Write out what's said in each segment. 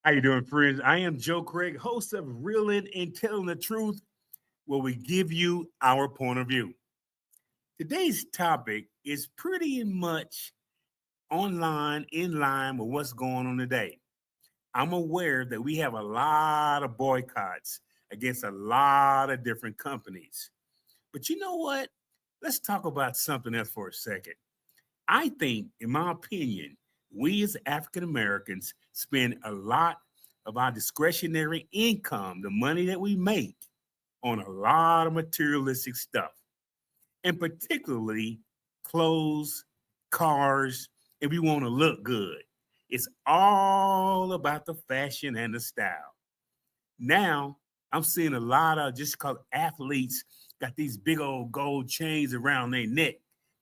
How you doing, friends? I am Joe Craig, host of Reeling and Telling the Truth, where we give you our point of view. Today's topic is pretty much online, in line with what's going on today. I'm aware that we have a lot of boycotts against a lot of different companies. But you know what? Let's talk about something else for a second. I think, in my opinion, we as African Americans spend a lot of our discretionary income, the money that we make, on a lot of materialistic stuff, and particularly clothes, cars, and we want to look good. It's all about the fashion and the style. Now, I'm seeing a lot of just called athletes got these big old gold chains around their neck.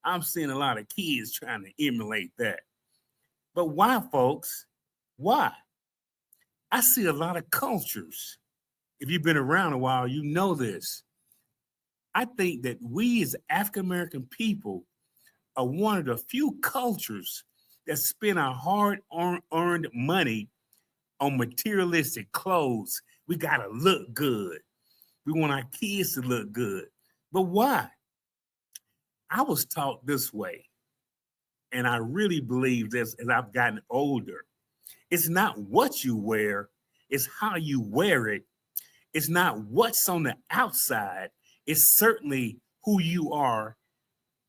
I'm seeing a lot of kids trying to emulate that. But why, folks? Why? I see a lot of cultures. If you've been around a while, you know this. I think that we as African American people are one of the few cultures that spend our hard earned money on materialistic clothes. We got to look good. We want our kids to look good. But why? I was taught this way, and I really believe this as I've gotten older. It's not what you wear, it's how you wear it. It's not what's on the outside, it's certainly who you are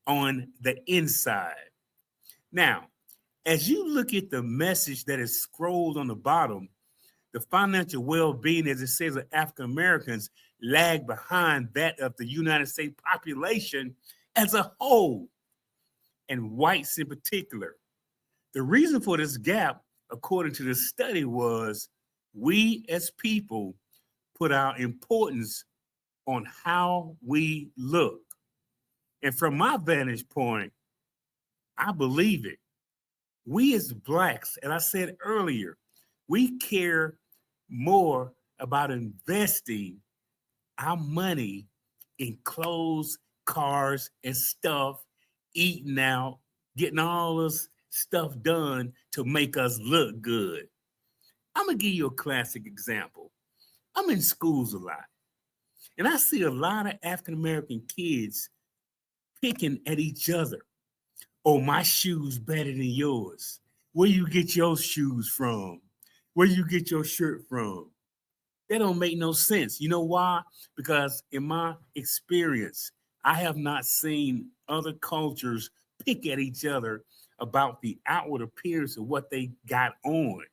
on the inside. Now, as you look at the message that is scrolled on the bottom, the financial well-being, as it says, of African Americans lag behind that of the United States population as a whole, and whites in particular. The reason for this gap, according to the study, was we as people put our importance on how we look. And from my vantage point, I believe it. We as blacks, and I said earlier, we care more about investing our money in clothes, cars, and stuff, eating out, getting all this stuff done to make us look good. I'm going to give you a classic example. I'm in schools a lot, and I see a lot of African American kids picking at each other. Oh, my shoes better than yours. Where you get your shoes from? Where you get your shirt from? That don't make no sense. You know why? Because in my experience, I have not seen other cultures pick at each other about the outward appearance of what they got on.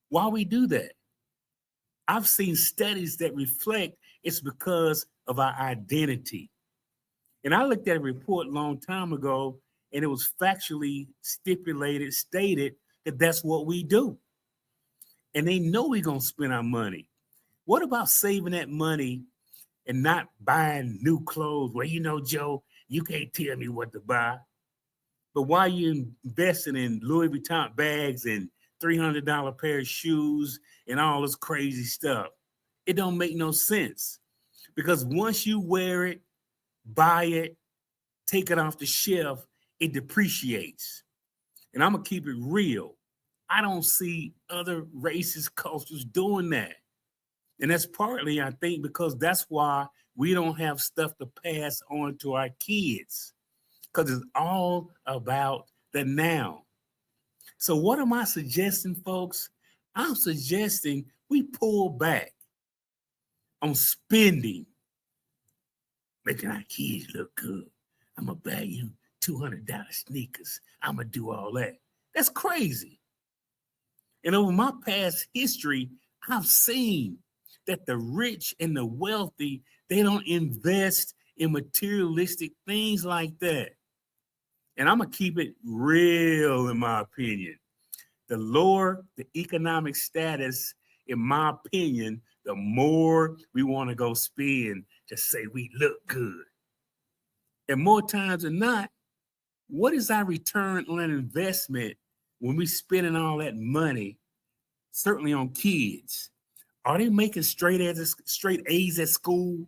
Why we do that? I've seen studies that reflect it's because of our identity. And I looked at a report a long time ago, and it was factually stipulated, stated that that's what we do. And they know we're going to spend our money. What about saving that money and not buying new clothes? Well, you know, Joe, you can't tell me what to buy. But why are you investing in Louis Vuitton bags and $300 pair of shoes and all this crazy stuff? It don't make no sense. Because once you wear it, buy it, take it off the shelf, it depreciates. And I'm going to keep it real. I don't see other races, cultures doing that. And that's partly, I think, because that's why we don't have stuff to pass on to our kids, because it's all about the now. So what am I suggesting, folks? I'm suggesting we pull back on spending, making our kids look good. I'm going to buy you $200 sneakers. I'm going to do all that. That's crazy. And over my past history, I've seen that the rich and the wealthy, they don't invest in materialistic things like that. And I'm going to keep it real, in my opinion. The lower the economic status, in my opinion, the more we want to go spend to say we look good. And more times than not, what is our return on an investment when we spending all that money, certainly on kids? Are they making straight A's at school?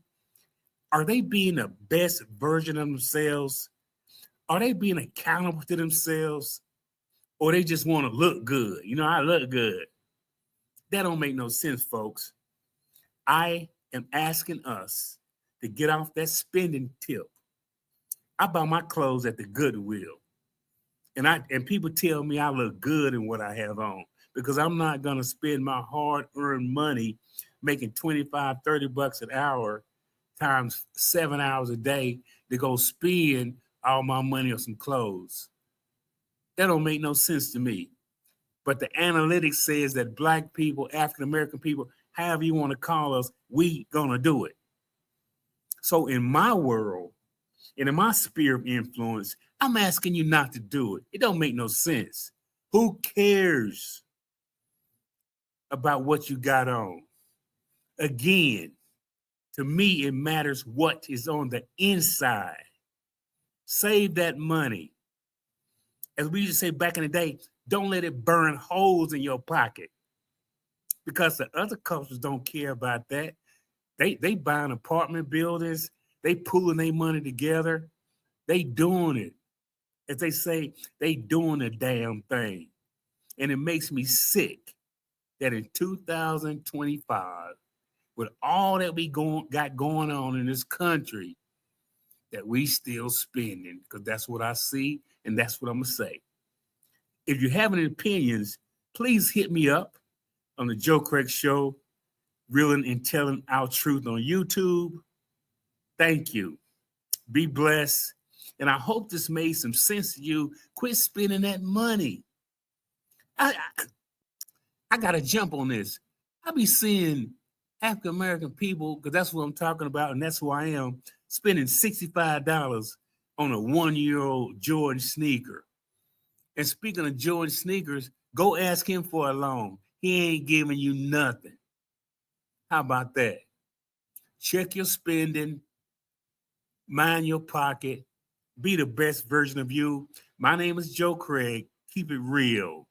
Are they being the best version of themselves? Are they being accountable to themselves? Or they just want to look good? You know, I look good. That don't make no sense, folks. I am asking us to get off that spending tip. I buy my clothes at the Goodwill. And people tell me I look good in what I have on because I'm not gonna spend my hard-earned money making 25, 30 bucks an hour times 7 hours a day to go spend all my money on some clothes. That don't make no sense to me. But the analytics says that Black people, African American people, however you want to call us, we gonna do it. So in my world, and in my sphere of influence, I'm asking you not to do it. It don't make no sense. Who cares about what you got on? Again, to me, it matters what is on the inside. Save that money. As we used to say back in the day, don't let it burn holes in your pocket. Because the other cultures don't care about that. They buying apartment buildings, they pooling their money together, they doing it. As they say, they doing the damn thing. And it makes me sick that in 2025, with all that we got going on in this country, that we still spending, because that's what I see, and that's what I'm gonna say. If you have any opinions, please hit me up on the Joe Craig Show, Reeling and Telling Our Truth on YouTube. Thank you. Be blessed. And I hope this made some sense to you. Quit spending that money. I got to jump on this. I be seeing African American people, because that's what I'm talking about, and that's who I am, spending $65 on a 1-year-old Jordan sneaker. And speaking of Jordan sneakers, go ask him for a loan. He ain't giving you nothing. How about that? Check your spending, mind your pocket, be the best version of you. My name is Joe Craig. Keep it real.